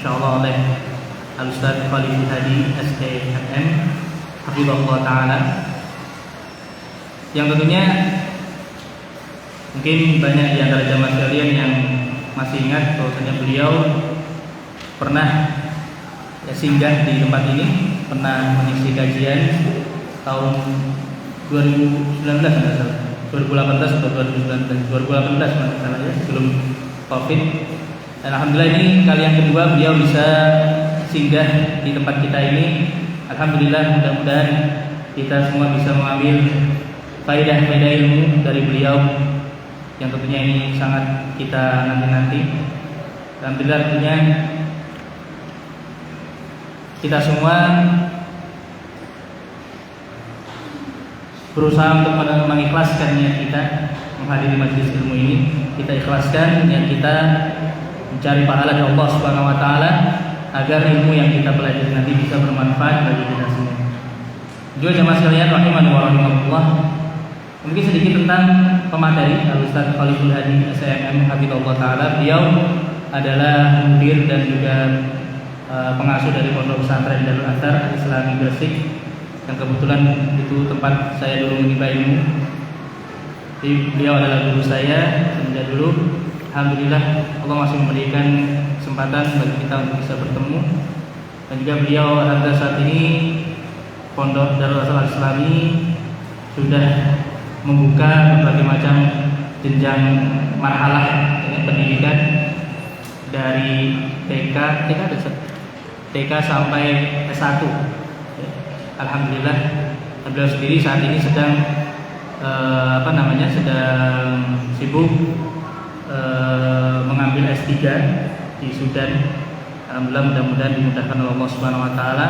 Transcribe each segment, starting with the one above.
insyaallah oleh Al-Ustaz Khaliful Hadi STMM Hafizahullah Ta'ala, yang tentunya mungkin banyak di antara jamaah sekalian yang masih ingat bahwasanya beliau pernah singgah di tempat ini, pernah mengisi kajian tahun 2019 2018 atau 2019 masalah ya, sebelum Covid. Dan alhamdulillah ini kali yang kedua beliau bisa singgah di tempat kita ini. Alhamdulillah, mudah-mudahan kita semua bisa mengambil faedah-faedah ilmu dari beliau yang tentunya ini sangat kita nanti-nanti. Alhamdulillah, tentunya kita semua berusaha untuk mengikhlaskan niat kita menghadiri majelis ilmu ini. Kita ikhlaskan niat kita mencari pahala dari Allah Subhanahu wa taala agar ilmu yang kita pelajari nanti bisa bermanfaat bagi kita semua. Juga jemaah sekalian rahimani wa rahimakumullah, mungkin sedikit tentang pemateri Al-Ustaz Khaliful Hadi STMM Hafizahullah Ta'ala. Beliau adalah mudir dan juga pengasuh dari Pondok Pesantren Darul Athar Islami Gresik, yang kebetulan itu tempat saya dulu menimba ilmu. Jadi beliau adalah guru saya semenjak dulu. Alhamdulillah Allah masih memberikan kesempatan bagi kita untuk bisa bertemu. Dan juga beliau alhamdulillah saat ini Pondok Darul Athar Islami sudah membuka berbagai macam jenjang marhalah pendidikan dari TK sampai S1. Alhamdulillah, beliau sendiri saat ini sedang sedang sibuk mengambil S3 di Sudan. Alhamdulillah, mudah-mudahan dimudahkan oleh Allah Subhanahu wa taala,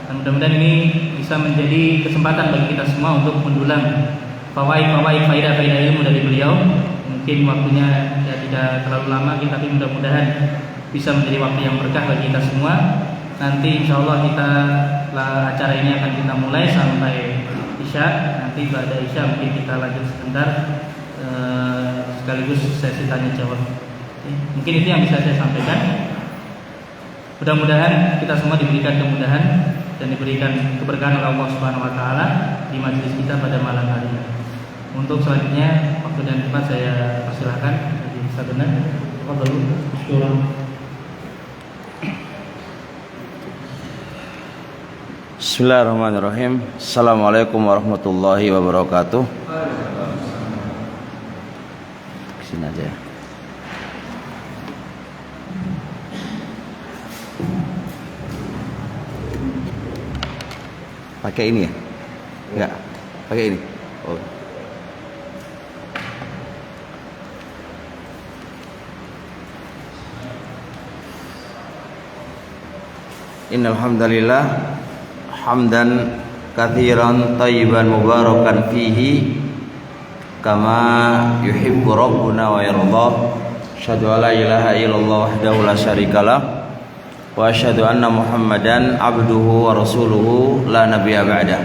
dan mudah-mudahan ini bisa menjadi kesempatan bagi kita semua untuk mendulang faedah ilmu dari beliau. Mungkin waktunya tidak terlalu lama, tapi mudah-mudahan bisa menjadi waktu yang berkah bagi kita semua. Nanti insyaallah acara ini akan kita mulai sampai Isya. Nanti pada Isya mungkin kita lanjut sebentar, sekaligus sesi tanya jawab. Mungkin itu yang bisa saya sampaikan. Mudah-mudahan kita semua diberikan kemudahan dan diberikan keberkahan oleh Allah Subhanahu wa taala di majelis kita pada malam hari ini. Untuk selanjutnya waktu dan tempat saya persilahkan bagi Ustaz Benar. Bismillahirrahmanirrahim. Assalamualaikum warahmatullahi wabarakatuh. Kesini aja ya. Pakai ini ya? Enggak, pakai ini. Oh. Innal hamdalillah hamdan katsiran thayyiban mubarakan fihi kama yuhibbu rabbuna wa yarda. Asyhadu an la ilaha illallah wahdahu la syarikalah wa asyhadu anna Muhammadan abduhu wa rasuluhu la nabiyya ba'da.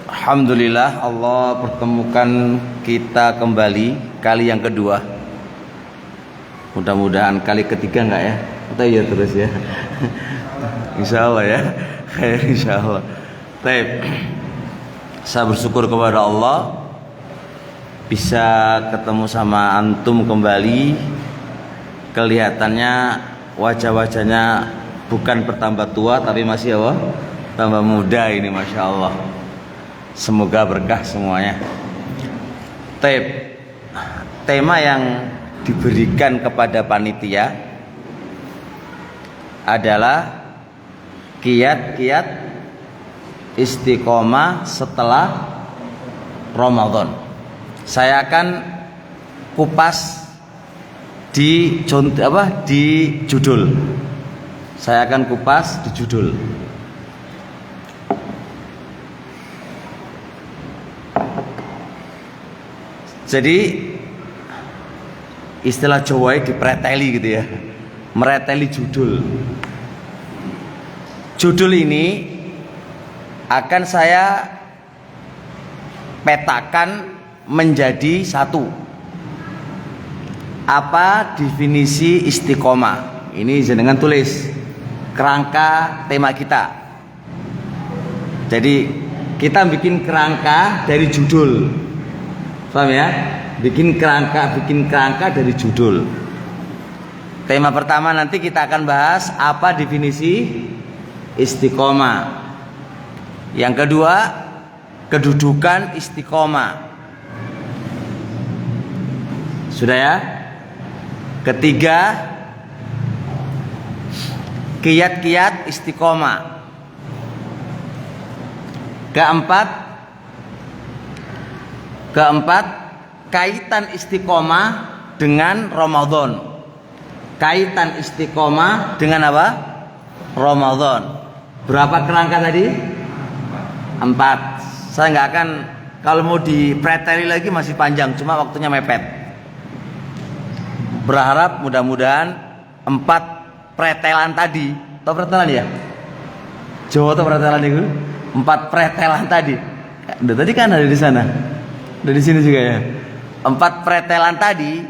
Alhamdulillah, Allah pertemukan kita kembali kali yang kedua. Mudah-mudahan kali ketiga enggak ya? Atau ya terus ya? Insyaallah ya. Insyaallah. Baik. Saya bersyukur kepada Allah bisa ketemu sama antum kembali. Kelihatannya wajah-wajahnya bukan bertambah tua tapi masih apa? Tambah muda ini, Masya Allah. Semoga berkah semuanya. Tema yang diberikan kepada panitia adalah kiat-kiat istiqomah setelah Ramadan. Saya akan kupas di judul. Saya akan kupas di judul. Jadi istilah Jawa dipreteli gitu ya, mereteli judul. Judul ini akan saya petakan menjadi satu. Apa definisi istiqomah? Ini jenengan tulis kerangka tema kita. Jadi kita bikin kerangka dari judul. Paham ya? Bikin kerangka dari judul. Tema pertama nanti kita akan bahas apa definisi istiqomah. Yang kedua, kedudukan istiqomah. Sudah ya? Ketiga, kiat-kiat istiqomah. Keempat, kaitan istiqomah dengan Ramadan. Kaitan istiqomah dengan apa? Ramadan. Berapa kerangka tadi? 4. Saya nggak akan, kalau mau dipreteli lagi masih panjang, cuma waktunya mepet. Berharap mudah-mudahan 4 pretelan tadi, atau pretelan ya? Jawa atau pretelan itu? 4 pretelan tadi. Tadi kan ada di sana, dari sini juga ya. 4 pretelan tadi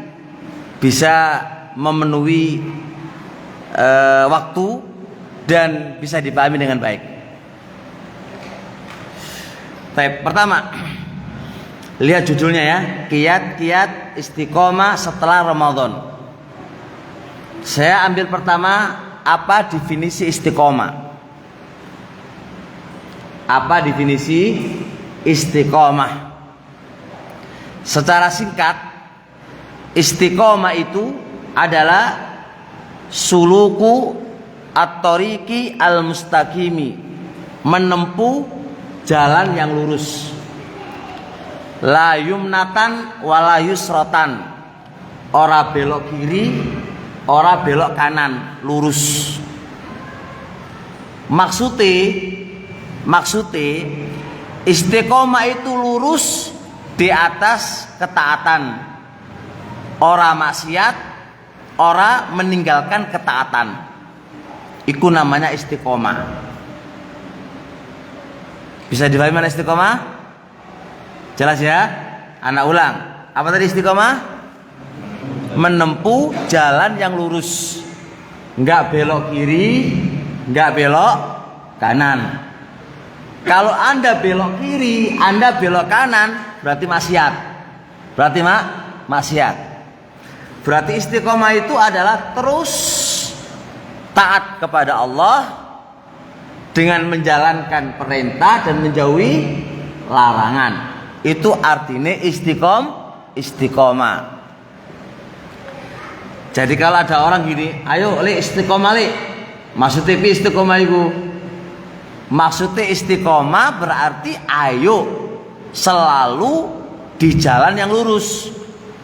bisa memenuhi waktu dan bisa dipahami dengan baik. Pertama, lihat judulnya ya, kiat-kiat istiqomah setelah Ramadan. Saya ambil pertama, apa definisi istiqomah? Apa definisi istiqomah? Secara singkat, istiqomah itu adalah suluku at-tariqi al-mustaqimi, menempuh jalan yang lurus. La yumnatan wala yusrotan, ora belok kiri, ora belok kanan, lurus. Maksudnya istiqomah itu lurus di atas ketaatan, ora maksiat, ora meninggalkan ketaatan. Iku namanya istiqomah. Bisa dipahami mana istiqomah? Jelas ya? Anak ulang. Apa tadi istiqomah? Menempuh jalan yang lurus, enggak belok kiri, enggak belok kanan. Kalau Anda belok kiri, Anda belok kanan, berarti maksiat. Maksiat. Berarti istiqomah itu adalah terus taat kepada Allah dengan menjalankan perintah dan menjauhi larangan. Itu artinya istiqomah. Jadi kalau ada orang gini, ayo li istiqomah li. Maksudnya istiqomah itu, maksudnya istiqomah berarti ayo selalu di jalan yang lurus.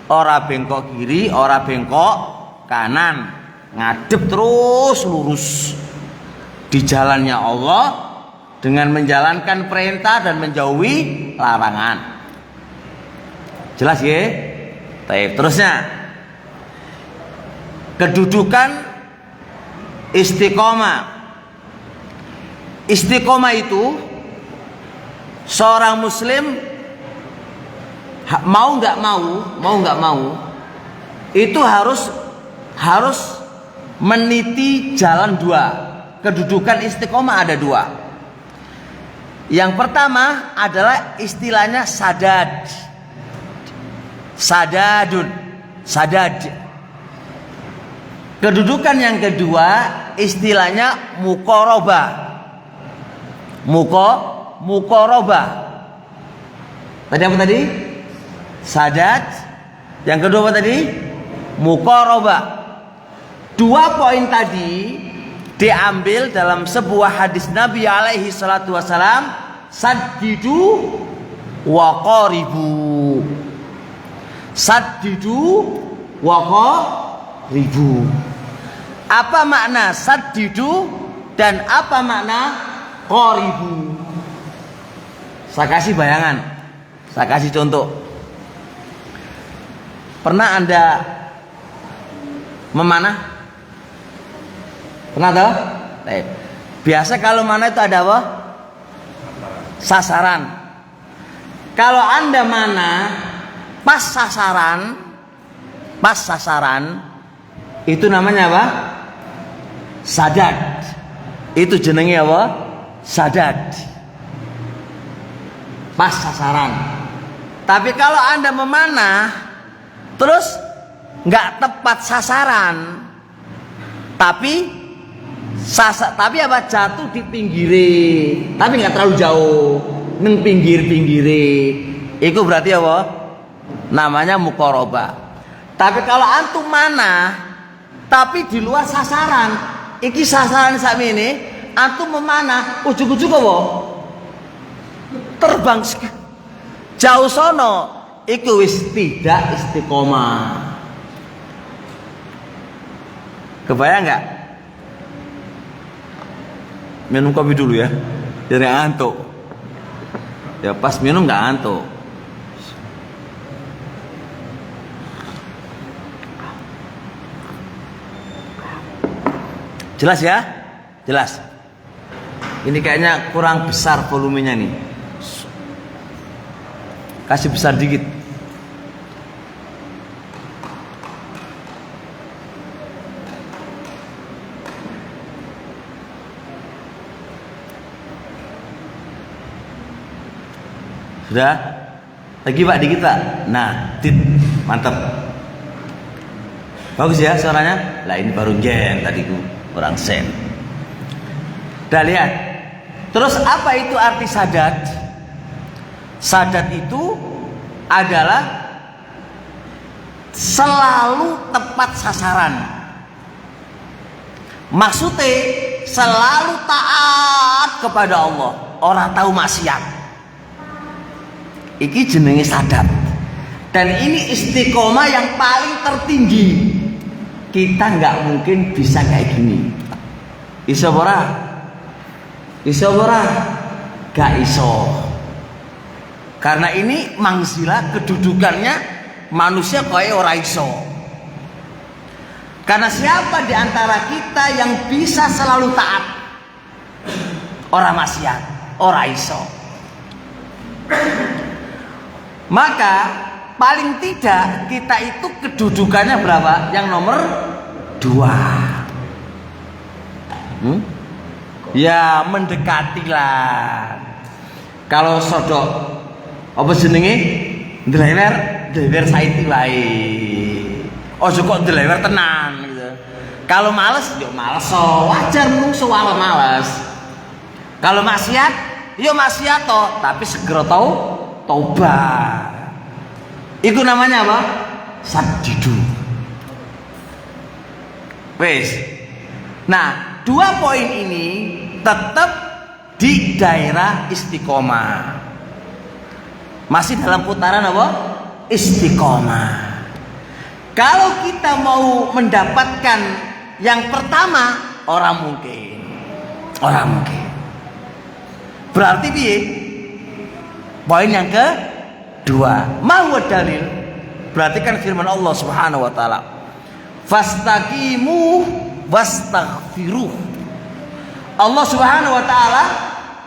Ora bengkok kiri, ora bengkok kanan, ngadep terus lurus di jalannya Allah dengan menjalankan perintah dan menjauhi larangan. Jelas ya? Terusnya, kedudukan istiqomah. Istiqomah itu seorang muslim mau nggak mau itu harus meniti jalan 2. Kedudukan istiqomah ada 2. Yang pertama adalah istilahnya sadad. Kedudukan yang kedua istilahnya muqarabah. Muqarabah. Tadi apa tadi? Sadad. Yang kedua apa tadi? Muqarabah. 2 poin tadi diambil dalam sebuah hadis Nabi alaihi salatu wasalam, saddidu wa qaribu. Saddidu wa qaribu. Apa makna saddidu dan apa makna qaribu? Saya kasih bayangan, saya kasih contoh. Pernah Anda memanah? Pernah tahu? Biasa kalau mana itu ada apa? Sasaran. Kalau Anda mana pas sasaran, pas sasaran, itu namanya apa? Sadad. Itu jenenge apa? Sadad. Pas sasaran. Tapi kalau Anda memanah terus nggak tepat sasaran, tapi apa, jatuh di pinggire, tapi nggak terlalu jauh, neng pinggire, itu berarti apa? Namanya muqarabah. Tapi kalau antum mana, tapi di luar sasaran, iki sasaran sakmene, antum memanah, ujug-ujug apa? Terbang jauh sono, iku wis tidak istiqomah. Kebayang nggak? Minum kopi dulu ya, jadi ngantuk. Ya pas minum nggak ngantuk. Jelas ya? Jelas. Ini kayaknya kurang besar volumenya nih. Kasih besar dikit. Sudah? Lagi Pak, dikit Pak. Nah, mantap. Bagus ya suaranya? Lah ini baru gen tadi ku, kurang sen. Udah lihat. Terus apa itu arti sadad? Sadad itu adalah selalu tepat sasaran. Maksudnya selalu taat kepada Allah, orang tahu maksiat. Iki jenenge sadad. Dan ini istiqomah yang paling tertinggi. Kita nggak mungkin bisa kayak gini. Iso ora? Iso ora? Gak iso. Karena ini manzila kedudukannya manusia kaya ora iso. Karena siapa di antara kita yang bisa selalu taat? Ora maksiat, ora iso. Maka paling tidak kita itu kedudukannya berapa? Yang nomor 2. Ya mendekati lah. Kalau sodok apa jenenge? Driver saiki wae. Ojo kok driver tenan gitu. Kalau males yo males, so wajar menungso wae males. Kalau maksiat yo maksiat to, tapi segera taubat. Itu namanya apa? Sadidu. Wes. Nah, 2 poin ini tetap di daerah istiqomah. Masih dalam putaran apa? Istiqomah. Kalau kita mau mendapatkan yang pertama, orang mungkin. Berarti piye? Poin yang kedua, mau dalil. Berarti kan firman Allah Subhanahu wa taala. Fastaqimu wastaghfiruh. Allah Subhanahu wa taala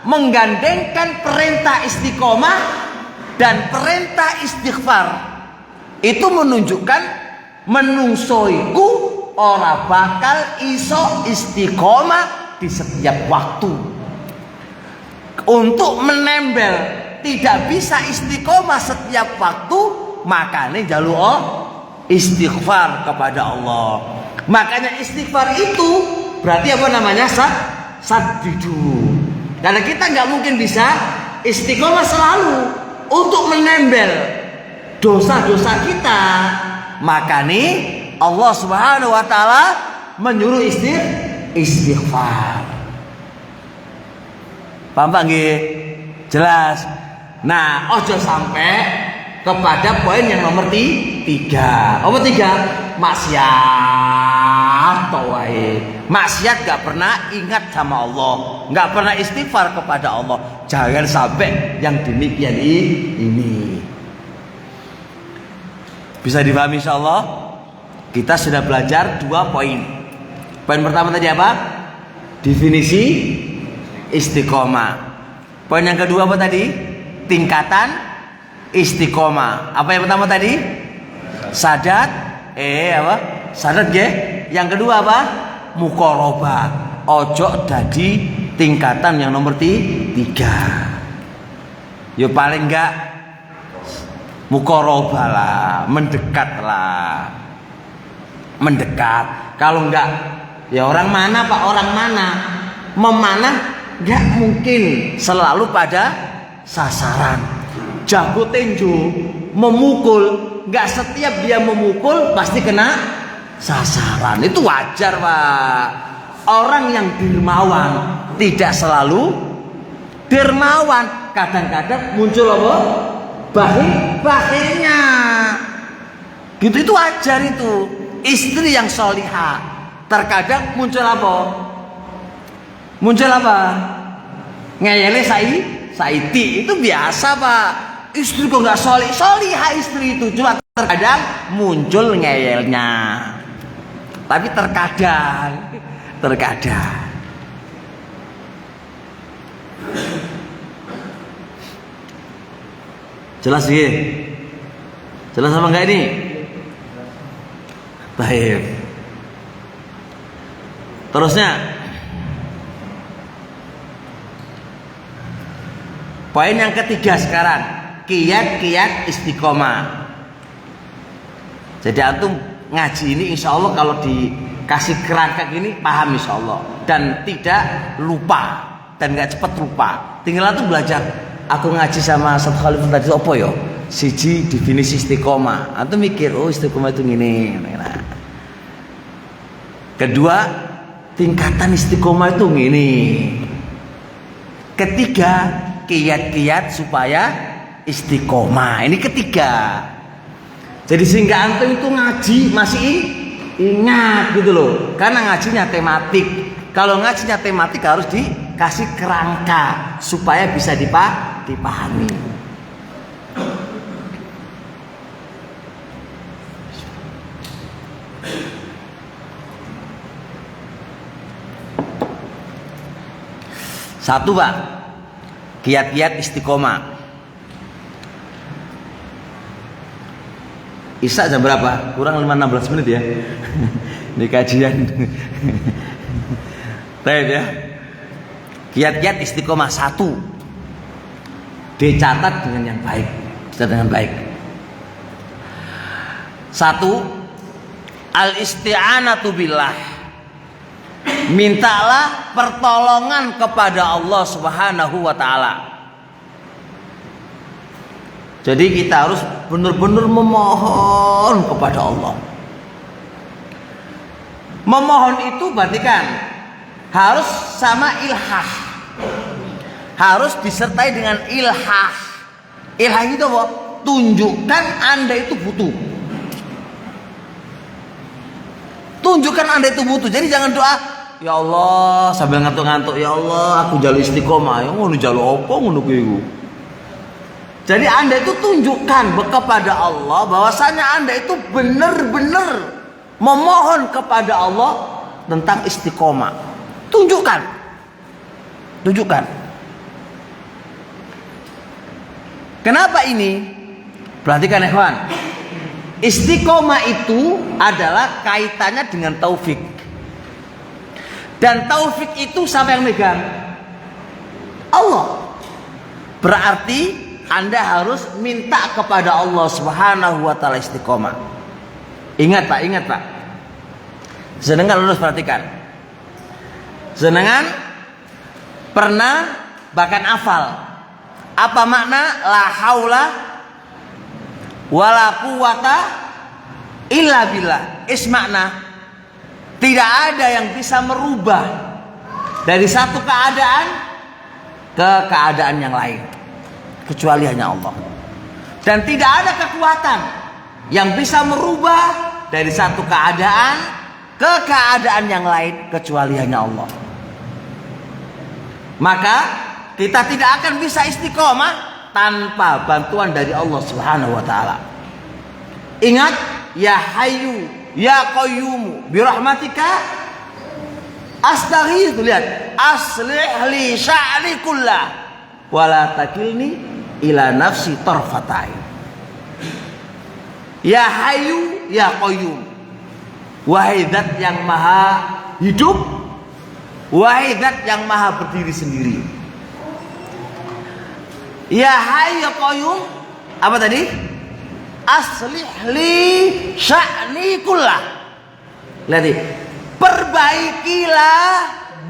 menggandengkan perintah istiqomah dan perintah istighfar. Itu menunjukkan menungsoiku ora bakal iso istiqomah di setiap waktu. Untuk menembel tidak bisa istiqomah setiap waktu, makanya jaluk istighfar kepada Allah. Makanya istighfar itu berarti apa namanya? Sadidu. Karena kita nggak mungkin bisa istiqomah selalu untuk menembel dosa-dosa kita. Makanya Allah Subhanahu wa taala menyuruh istighfar. Paham Pak nggih? Jelas. Nah, ojo sampai kepada poin yang nomor 3. Apa 3? Maksiat wae. Maksiat gak pernah ingat sama Allah, gak pernah istighfar kepada Allah. Jangan sampai yang demikian ini. Bisa dipahami insyaallah? Kita sudah belajar 2 poin. Poin pertama tadi apa? Definisi istiqomah. Poin yang kedua apa tadi? Tingkatan istiqomah. Apa yang pertama tadi? Sadad. Apa? Sanad nggih. Yang kedua apa? Muqarabah. Ojo dadi tingkatan yang nomor 3. Yo paling enggak muqarabah lah, mendekat lah. Mendekat. Kalau enggak ya orang mana Pak? Orang mana? Memanah enggak mungkin selalu pada sasaran. Jago tinju memukul, enggak setiap dia memukul pasti kena sasaran. Itu wajar Pak. Orang yang dermawan tidak selalu dermawan. Kadang-kadang muncul apa? Bakhilnya. Gitu, itu wajar itu. Istri yang solihah terkadang muncul apa? Muncul apa? Ngeyele saiti. Itu biasa Pak. Istri kok nggak solihah istri itu. Cuma terkadang muncul ngeyelnya. Tapi terkadang. Jelas sih? Jelas apa enggak ini? Baik. Terusnya poin yang ketiga sekarang, kiat istiqomah. Jadi antum ngaji ini insya Allah kalau dikasih kerangka gini paham insya Allah dan tidak lupa dan nggak cepat lupa. Tinggal antum belajar. Aku ngaji sama Ustaz Khalifah tadi apa ya? Siji definisi istiqomah. Antum mikir, oh istiqomah itu gini. Nah. Kedua, tingkatan istiqomah itu gini. Ketiga, kiat-kiat supaya istiqomah. Ini ketiga. Jadi sehingga antum itu ngaji masih ingat gitu loh. Karena ngajinya tematik. Kalau ngajinya tematik harus dikasih kerangka supaya bisa dipahami. Satu Pak, kiat-kiat istiqomah. Isya jam berapa? Kurang 5-16 menit ya. Ini kajian. Baik ya. Kiat-kiat istiqomah. 1. Dicatat dengan yang baik. Dicatat dengan baik. 1. Al-isti'anatu billah. Mintalah pertolongan kepada Allah Subhanahu wa taala. Jadi kita harus benar-benar memohon kepada Allah. Memohon itu berarti kan harus sama ilhah. Harus disertai dengan ilhah. Ilhah itu apa? Tunjukkan Anda itu butuh. Tunjukkan Anda itu butuh. Jadi jangan doa, ya Allah sambil ngantuk-ngantuk, ya Allah aku jalu istiqomah. Ya ngono jalu apa ngono kuwi. Jadi Anda itu tunjukkan kepada Allah bahwasanya Anda itu benar-benar memohon kepada Allah tentang istiqomah. Tunjukkan. Kenapa ini? Perhatikan ikhwan. Istiqomah itu adalah kaitannya dengan taufik. Dan taufik itu siapa yang megang? Allah. Berarti Anda harus minta kepada Allah Subhanahu wa taala istiqomah. Ingat Pak. Jenengan harus perhatikan. Jenengan pernah bahkan hafal apa makna la haula wala quwata illa billah. Ismakna tidak ada yang bisa merubah dari satu keadaan ke keadaan yang lain kecuali hanya Allah. Dan tidak ada kekuatan yang bisa merubah dari satu keadaan ke keadaan yang lain kecuali hanya Allah. Maka kita tidak akan bisa istiqomah tanpa bantuan dari Allah Subhanahu wa taala. Ingat, ya Hayyu ya Qayyum bi rahmatika astaghits. Lihat, aslih li sya'ri kullah wa la takilni ila nafsi tarfatain. Ya Hayyu ya Qayyum, wahai zat yang maha hidup, wahai zat yang maha berdiri sendiri. Ya Hayyu ya Qayyum, apa tadi? Aslih li sya'ni kullah. Lihat nih, perbaikilah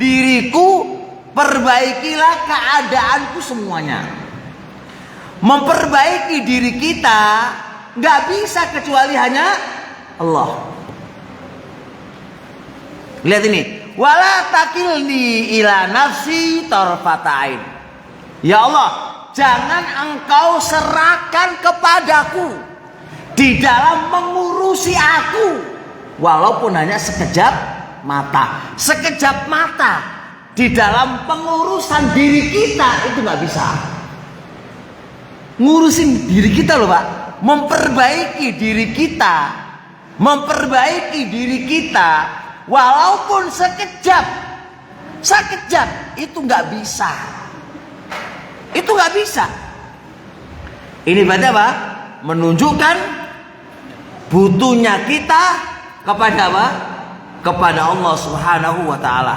diriku, perbaikilah keadaanku semuanya. Memperbaiki diri kita nggak bisa kecuali hanya Allah. Lihat ini, wala takilni ila nafsi tarfata'in. Ya Allah, jangan engkau serahkan kepadaku di dalam mengurusi aku, walaupun hanya sekejap mata. Sekejap mata di dalam pengurusan diri kita itu nggak bisa. Ngurusin diri kita loh Pak, memperbaiki diri kita, memperbaiki diri kita, walaupun sekejap itu nggak bisa. Itu nggak bisa. Ini berarti apa? Menunjukkan butuhnya kita kepada apa? Kepada Allah Subhanahu wa taala.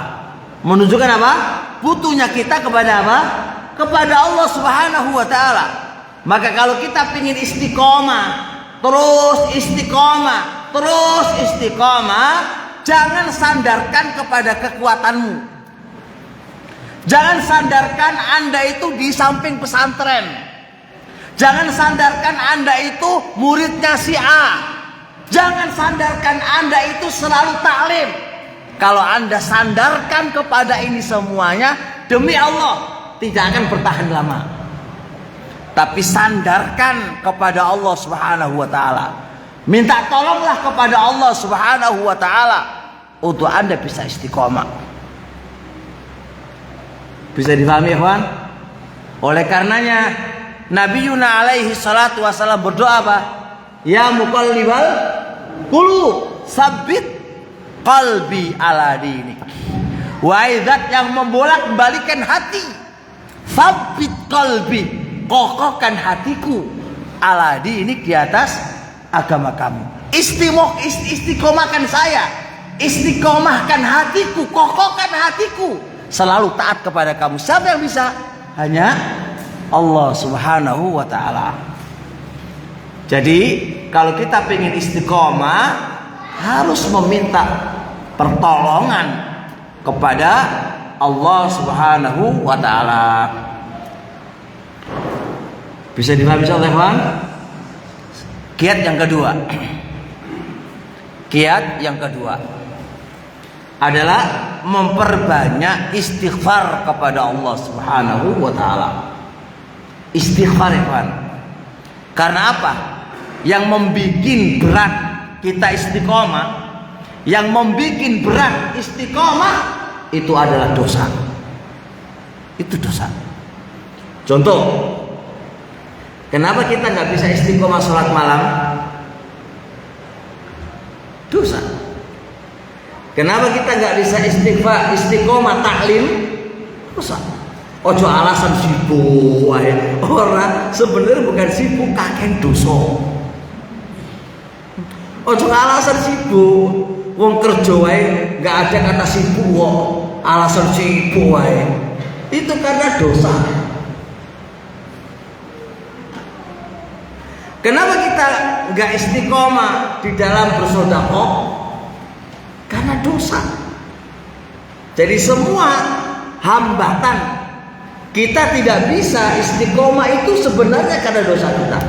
Menunjukkan apa? Butuhnya kita kepada apa? Kepada Allah Subhanahu wa taala. Maka kalau kita ingin istiqomah, terus istiqomah, jangan sandarkan kepada kekuatanmu. Jangan sandarkan Anda itu di samping pesantren. Jangan sandarkan Anda itu muridnya si A. Jangan sandarkan Anda itu selalu taklim. Kalau Anda sandarkan kepada ini semuanya, demi Allah tidak akan bertahan lama. Tapi sandarkan kepada Allah Subhanahu wa taala. Minta tolonglah kepada Allah Subhanahu wa taala untuk Anda bisa istiqomah. Bisa difahami ya kawan? Oleh karenanya Nabi Yuna alaihi salatu wasallam berdoa apa? Ya muqallibal qulub, sabbit qalbi ala dinik. Wahai zat yang membolak-balikan hati, sabbit qalbi, kokohkan hatiku ala dinik, di atas agama kamu. Istiqomahkan saya, istiqomahkan hatiku, kokohkan hatiku, selalu taat kepada kamu. Siapa yang bisa? Hanya Allah Subhanahu wa taala. Jadi kalau kita ingin istiqomah, harus meminta pertolongan kepada Allah Subhanahu wa taala. Bisa dipahami oleh Tuhan? Kiat yang kedua. Kiat yang kedua adalah memperbanyak istighfar kepada Allah Subhanahu wa taala. Istighfar ya Tuhan. Karena apa? Yang membikin berat kita istiqomah, yang membikin berat istiqomah itu adalah dosa. Itu dosa. Contoh, kenapa kita nggak bisa istiqomah sholat malam? Dosa. Kenapa kita nggak bisa istiqomah taklim? Dosa. Ojo alasan sibuk, orang sebenarnya bukan sibuk, kakek dosa. Ojo alasan sibuk, wong kerja wae nggak ada kata sibuk, wong alasan sibuk wae. Itu karena dosa. Kenapa kita nggak istiqomah di dalam bersedekah? Karena dosa. Jadi semua hambatan kita tidak bisa istiqomah itu sebenarnya karena dosa kita.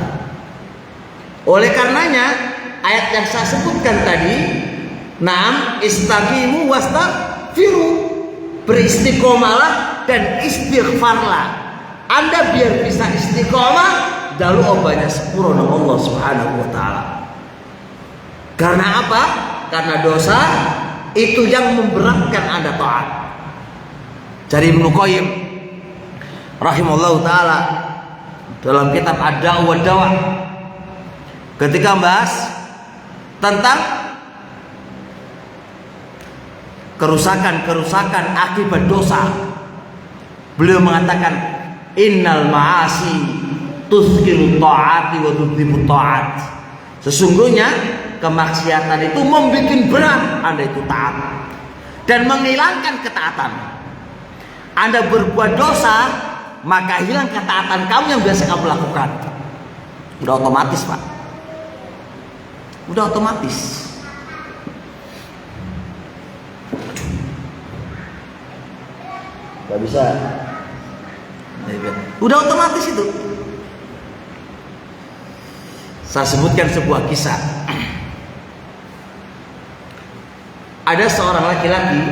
Oleh karenanya ayat yang saya sebutkan tadi, Naam istaqimu wastaghfiru, beristiqomahlah dan istighfarlah. Anda biar bisa istiqomah, dalu obatnya sepuro nama Allah Subhanahu wa taala. Karena apa? Karena dosa itu yang memberatkan Anda taat. Dari Ibnu Qayyim rahimahullahu taala dalam kitab Ad-Da'u wa Dawa, ketika membahas tentang kerusakan-kerusakan akibat dosa, beliau mengatakan innal ma'asi tuzkiru ta'ati wa tudhibu ta'at. Sesungguhnya kemaksiatan itu membuat berat Anda itu taat dan menghilangkan ketaatan. Anda berbuat dosa, maka hilang ketaatan kamu yang biasa kamu lakukan. Udah otomatis, Pak. Udah otomatis. Gak bisa. Udah otomatis itu. Saya sebutkan sebuah kisah. Ada seorang laki-laki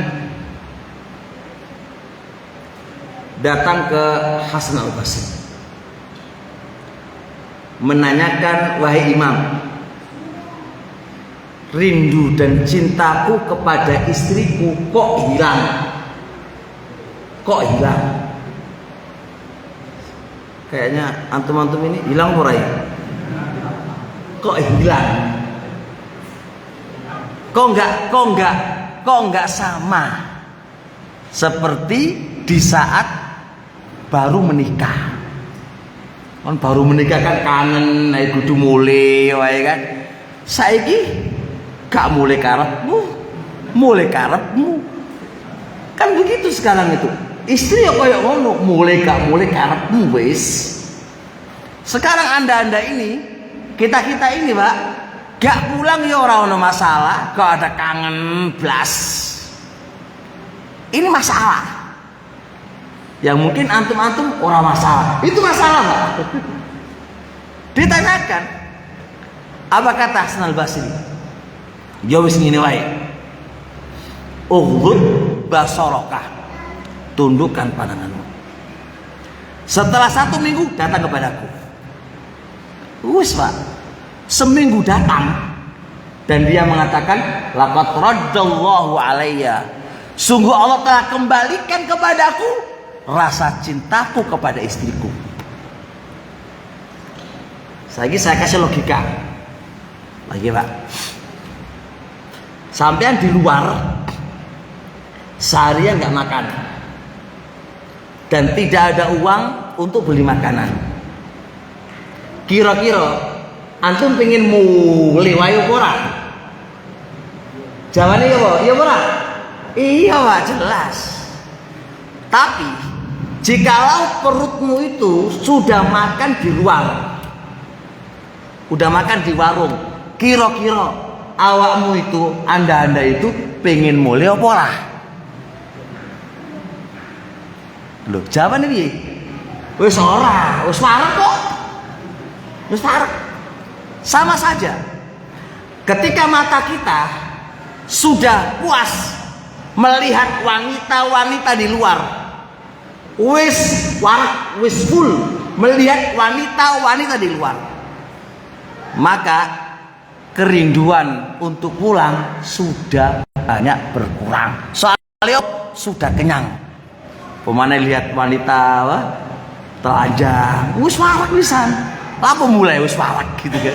datang ke Hasan al-Basri menanyakan, wahai imam, rindu dan cintaku kepada istriku kok hilang? Kok hilang? Kayaknya antum-antum ini hilang murai. Kok hilang? Kok enggak sama seperti di saat baru menikah. Kan baru menikah kan kangen, naik kudu mulai, wae kan. Saiki gak mulai karepmu, mulai karepmu. Kan begitu sekarang itu. Istri ya koyo ngono, mulai gak mulai karepmu wis. Sekarang Anda ini, kita ini, Pak, gak pulang ya ora ono masalah, kok ada kangen blas. Ini masalah. Yang mungkin antum-antum ora masalah. Itu masalah, Pak. Ditanyakan, apa kata Hasan al-Basri? Ya wis ngene wae. Ughud basaraka. Tundukkan pandanganmu. Setelah 1 minggu datang kepadaku. Wis, Pak. Seminggu datang dan dia mengatakan, laqad raddallahu alayya. Sungguh Allah telah kembalikan kepadaku rasa cintaku kepada istriku. Saya kasih logika lagi, Pak. Sampean di luar seharian nggak makan dan tidak ada uang untuk beli makanan. Kira-kira antum pengen mulai wae ora? Jawabannya ya ora? Iya, Pak, jelas. Tapi jikalau perutmu itu sudah makan di luar, udah makan di warung, kira-kira awakmu itu, anda itu pengen mulai apa lah? Loh, jawabannya piye? Wis ora, wis parek kok. Wis parek. Sama saja. Ketika mata kita sudah puas melihat wanita-wanita di luar, wis warak, wis full melihat wanita-wanita di luar, maka kerinduan untuk pulang sudah banyak berkurang. Soalnya sudah kenyang. Pemana lihat wanita telanjang, wis warak pisan. Apa mulai wis warak gitu kan.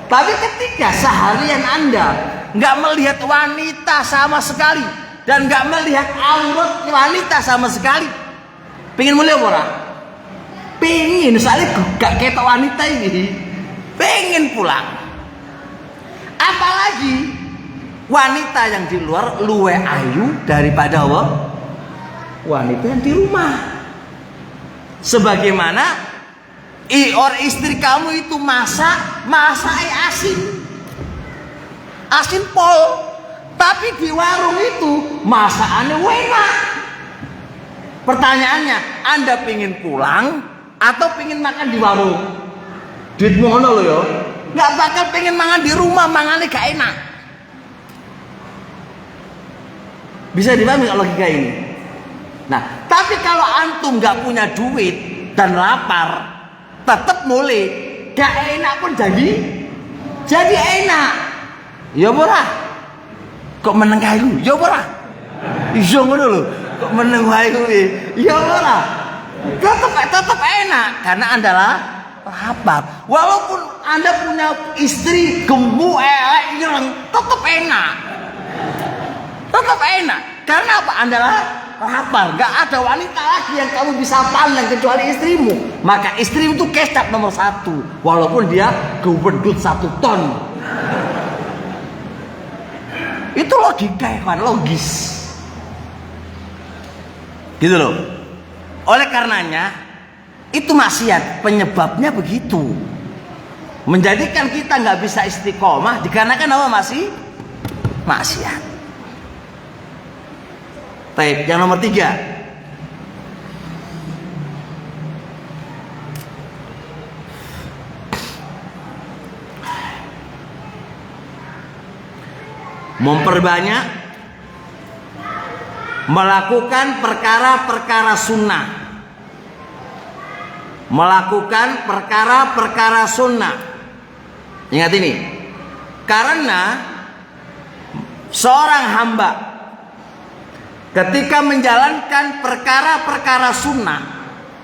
Tapi ketika seharian Anda nggak melihat wanita sama sekali dan nggak melihat aurat wanita sama sekali, pengen mulai apa? Pengen, soalnya gak ketok wanita ini, pengen pulang. Apalagi wanita yang di luar luwe ayu daripada wanita yang di rumah. Sebagaimana istri kamu itu masak asin pol, tapi di warung itu masakannya enak. Pertanyaannya, Anda pengen pulang atau pengen makan di warung? Duitmu ngono lho ya. Nggak bakal pengen makan di rumah, mangannya gak enak. Bisa dipahami logika ini? Nah, tapi kalau antum nggak punya duit dan lapar, tetap mulai gak enak pun jadi enak. Ya ora? Kok meneng kae lu? Ya ora? Iya ngono lho. Kok meneng wae kuwi? Ya ora? Tetap enak karena Anda lapar. Walaupun Anda punya istri gemuk elek ireng, tetap enak. Tetap enak. Karena apa? Anda lapar. Gak ada wanita lagi yang kamu bisa pandang kecuali istrimu. Maka istrimu itu kecap nomor 1. Walaupun dia gebedut 1 ton. Itu logika ya kawan, logis. Gitu loh. Oleh karenanya itu maksiat, penyebabnya begitu. Menjadikan kita nggak bisa istiqomah dikarenakan apa? Masih maksiat. Baik, yang nomor 3. Memperbanyak melakukan perkara-perkara sunnah. Melakukan perkara-perkara sunnah. Ingat ini. Karena seorang hamba ketika menjalankan perkara-perkara sunnah,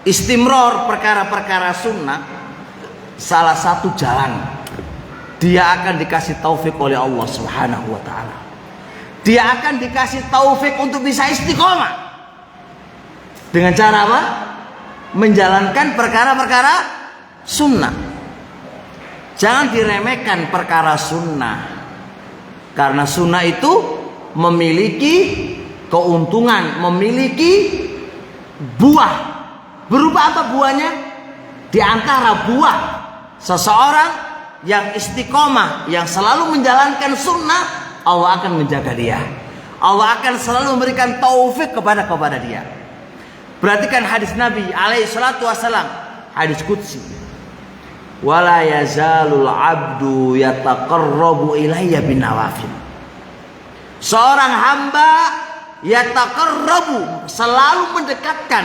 istimror perkara-perkara sunnah, salah satu jalan dia akan dikasih taufik oleh Allah Subhanahu wa taala. Dia akan dikasih taufik untuk bisa istiqomah. Dengan cara apa? Menjalankan perkara-perkara sunnah. Jangan diremehkan perkara sunnah. Karena sunnah itu memiliki keuntungan, memiliki buah. Berupa apa buahnya? Di antara buah seseorang yang istiqomah, yang selalu menjalankan sunnah, Allah akan menjaga dia. Allah akan selalu memberikan taufik kepada dia. Perhatikan hadis Nabi alaihi salatu wasalam, hadis qudsi. Wala yazalul abdu yataqarrabu ilayya bin nawafil. Seorang hamba yataqarrabu, selalu mendekatkan.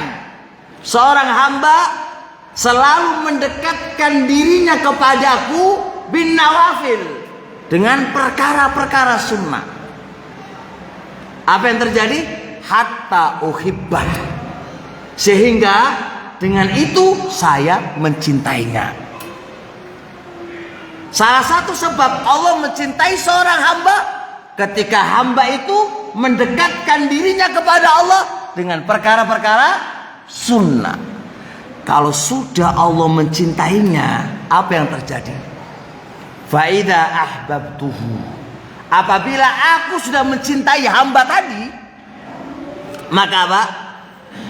Seorang hamba selalu mendekatkan dirinya kepadaku bin nawafil, dengan perkara-perkara sunnah. Apa yang terjadi? Hatta uhibbah, sehingga dengan itu saya mencintainya. Salah satu sebab Allah mencintai seorang hamba ketika hamba itu mendekatkan dirinya kepada Allah dengan perkara-perkara sunnah. Kalau sudah Allah mencintainya, apa yang terjadi? Faida ahbabtuhu, apabila aku sudah mencintai hamba tadi, maka apa?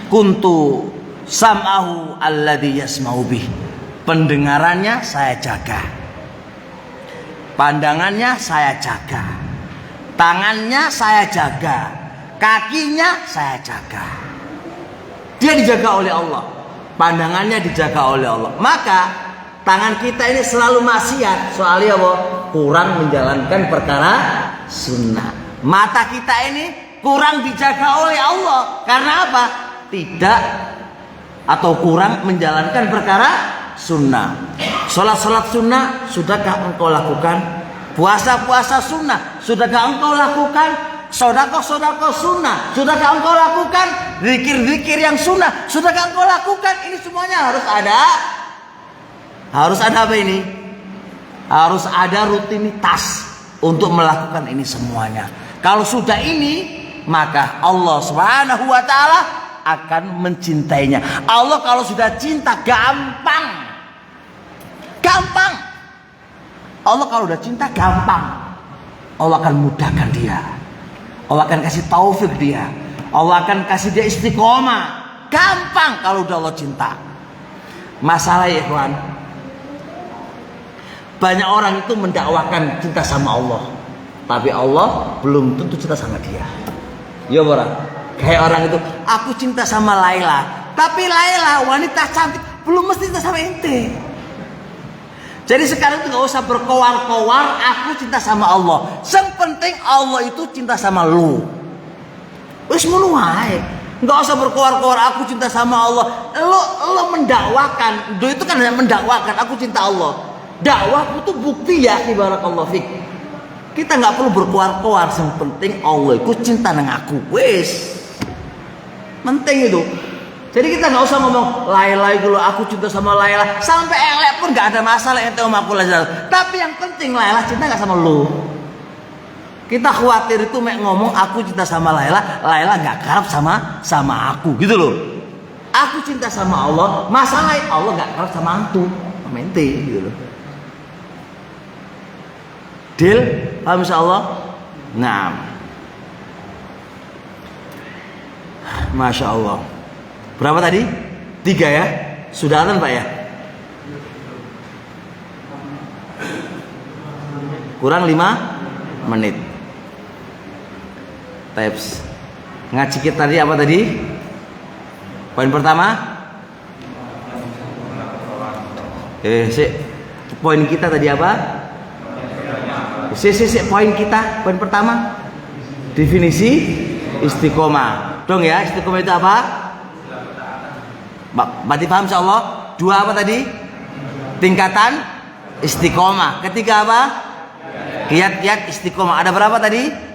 Kuntu sam'ahu alladhi yasma'u bih, pendengarannya saya jaga, pandangannya saya jaga, tangannya saya jaga, kakinya saya jaga. Dia dijaga oleh Allah, pandangannya dijaga oleh Allah. Maka tangan kita ini selalu maksiat, soalnya apa? Kurang menjalankan perkara sunnah. Mata kita ini kurang dijaga oleh Allah. Karena apa? Tidak atau kurang menjalankan perkara sunnah. Salat-salat sunnah sudahkah engkau lakukan? Puasa-puasa sunnah sudahkah engkau lakukan? Sedekah-sedekah sunnah sudahkah engkau lakukan? Zikir-zikir yang sunnah sudahkah engkau lakukan? Ini semuanya harus ada. Harus ada apa ini? Harus ada rutinitas untuk melakukan ini semuanya. Kalau sudah ini, maka Allah Subhanahu wa taala akan mencintainya. Allah kalau sudah cinta gampang. Gampang. Allah kalau sudah cinta gampang. Allah akan mudahkan dia. Allah akan kasih taufik dia. Allah akan kasih dia istiqomah. Gampang kalau udah Allah cinta. Masalah ya ikhwan, banyak orang itu mendakwakan cinta sama Allah, tapi Allah belum tentu cinta sama dia. Ya orang, kayak orang itu, aku cinta sama Laila, tapi Laila wanita cantik belum mesti cinta sama ente. Jadi sekarang itu gak usah berkoar-koar, aku cinta sama Allah. Yang penting Allah itu cinta sama lu. Wis ngono wae. Gak usah berkoar-koar, aku cinta sama Allah. Lo mendakwakan, do itu kan hanya mendakwakan, aku cinta Allah. Dakwah itu bukti ya, barakallahu fik. Kita nggak perlu berkoar-koar, yang penting Allah itu cinta dengan aku. Wes, penting itu. Jadi kita nggak usah ngomong Laila dulu, aku cinta sama Laila. Sampai elek pun nggak ada masalah, ente om aku Laila. Tapi yang penting Laila cinta nggak sama lu. Kita khawatir itu mek ngomong aku cinta sama Laila, Laila nggak kerap sama aku gitu loh. Aku cinta sama Allah, masalah Allah nggak kerap sama antum, mente gitu loh. Deal, paham insyaallah? Nah, Masya Allah. Berapa tadi? 3 ya? Sudah kan Pak ya? Kurang 5 menit. Tips. Ngaji kita tadi apa tadi? Poin pertama. Poin kita tadi apa? Poin kita. Poin pertama. Definisi istiqomah. Dong ya, istiqomah itu apa? Berarti paham insyaallah? 2 apa tadi? Tingkatan istiqomah. Ketiga apa? Kiat-kiat istiqomah. Ada berapa tadi?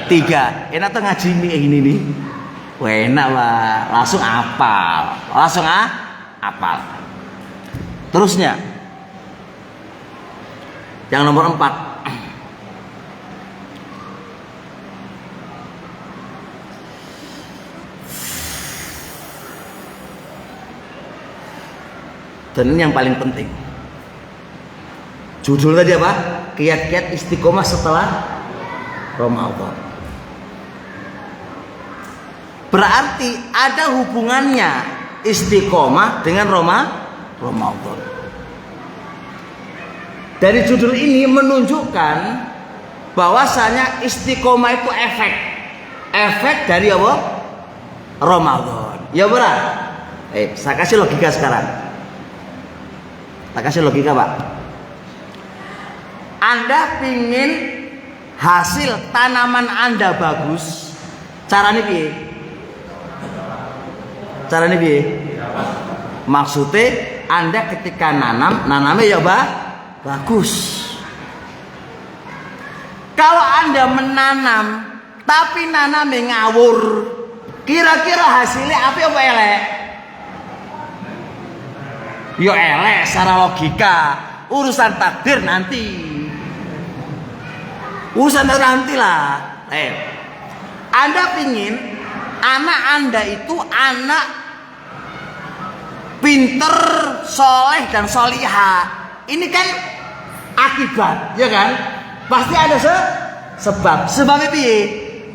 3. Enak tuh ngaji ini nih. Wah, enak lah. Langsung hafal. Hafal. Terusnya. Yang nomor 4. Dan ini yang paling penting. Judul tadi apa? Kiat-kiat istiqomah setelah Ramadan. Berarti ada hubungannya istiqomah dengan Ramadan. Dari judul ini menunjukkan bahwasanya istiqomah itu efek dari apa? Ramadan. Ya benar. Saya kasih logika sekarang. Tak kasih logika Pak. Anda pingin hasil tanaman Anda bagus, caranya piye? Maksudnya Anda ketika nanamnya ya bagus. Kalau Anda menanam tapi nanamnya ngawur, kira-kira hasilnya apa ya elek? Yo elek secara logika. Urusan takdir nanti. Lah. Anda pingin anak Anda itu anak pinter, soleh dan solihah. Ini kan akibat, ya kan? Pasti ada sebab. Sebabnya piye?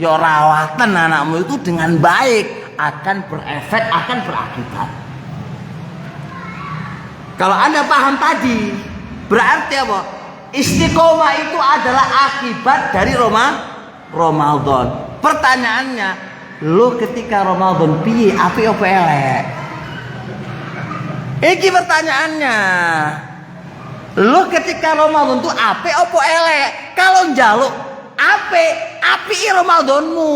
Ya rawatan anakmu itu dengan baik akan berefek, akan berakibat. Kalau Anda paham tadi, berarti apa? Istiqomah itu adalah akibat dari Ramadan. Pertanyaannya, lo ketika Ramadan piye api apa elek? Iki pertanyaannya. Lo ketika Ramadan tuh api apa elek? Kalau njaluk api Ramadanmu,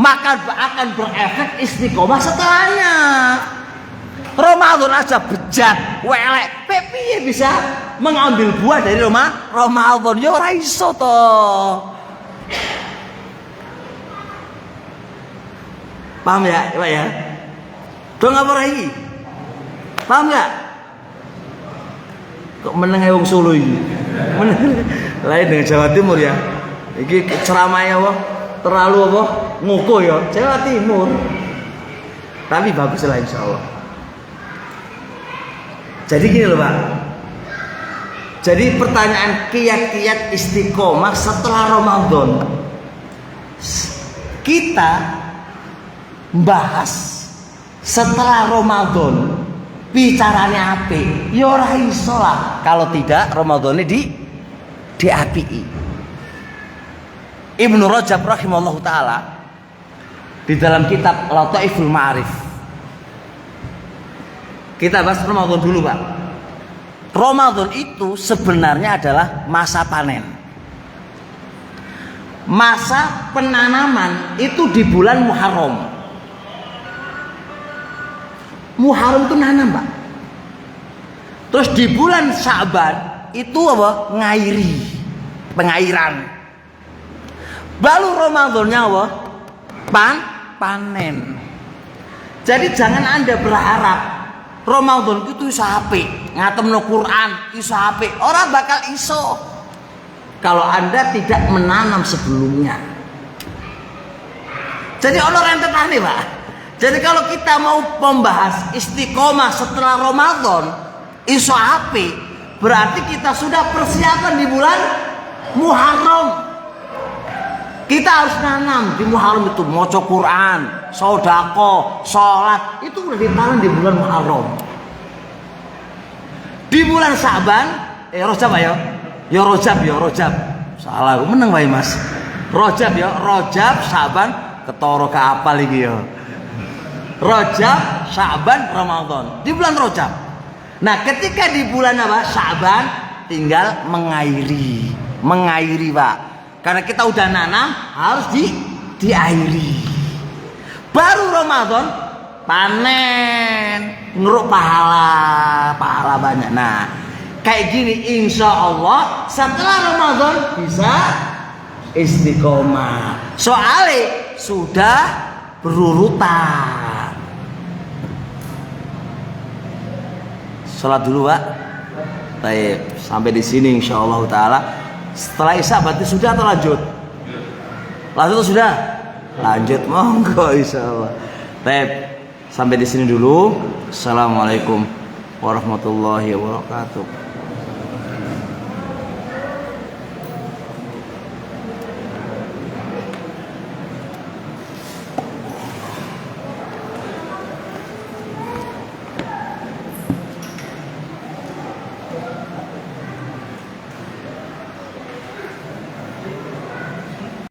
maka akan berefek istiqomah setelahnya. Ramadan aja bejat, welek, piye bisa mengambil buah dari Ramadan? Ya ora iso to. Paham ya, Pak ya? Dong apa lagi? Paham nggak? Kok meneng wong Solo iki? Lain dengan Jawa Timur ya. Iki ceramahnya apa? Terlalu apa? Ngoko ya, Jawa Timur. Tapi bagus lah insyaallah. Jadi gini loh Pak. Jadi pertanyaan kiat-kiat istiqomah setelah Ramadan. Kita bahas setelah Ramadan bicaranya api. Ya ora iso lah kalau tidak Ramadannya diapii. Ibnu Rajab rahimahullahu taala di dalam kitab Lataiful Ma'arif. Kita bahas Ramadan dulu Pak. Ramadan itu sebenarnya adalah masa panen. Masa penanaman itu di bulan Muharram. Muharram itu nanam Pak. Terus di bulan Sya'ban itu apa? Ngairi. Pengairan. Baru Ramadannya apa? Panen. Jadi jangan Anda berharap Ramadan itu iso apik, ngatemno Quran iso apik, ora bakal iso. kalau Anda tidak menanam sebelumnya. Jadi orang yang tetap nih Pak. Jadi kalau kita mau membahas istiqomah setelah Ramadan, iso api, berarti kita sudah persiapan di bulan Muharram. Kita harus nanam di Muharram itu, maca Quran, sedekah, salat, itu udah ditanam di bulan Muharram. Di bulan Sa'ban, Rajab ya. Ya Rajab. Salah aku menang wae Mas. Rajab ya, Rajab, Sa'ban, ketara keapal iki ya. Rajab, Sa'ban, Ramadan. Di bulan Rajab. Nah, ketika di bulan apa? Sa'ban tinggal mengairi. Mengairi, Pak. Karena kita udah nanam, harus diairi. Baru Ramadan panen, ngeruk pahala banyak. Nah, kayak gini insya Allah setelah Ramadan bisa istiqomah. Soalnya sudah berurutan. Sholat dulu Pak. Baik, sampai di sini insya Allah Taala. Setelah Isya berarti sudah atau lanjut? Lanjut sudah? Lanjut, monggo insya Allah. Baik, sampai di sini dulu. Assalamualaikum warahmatullahi wabarakatuh.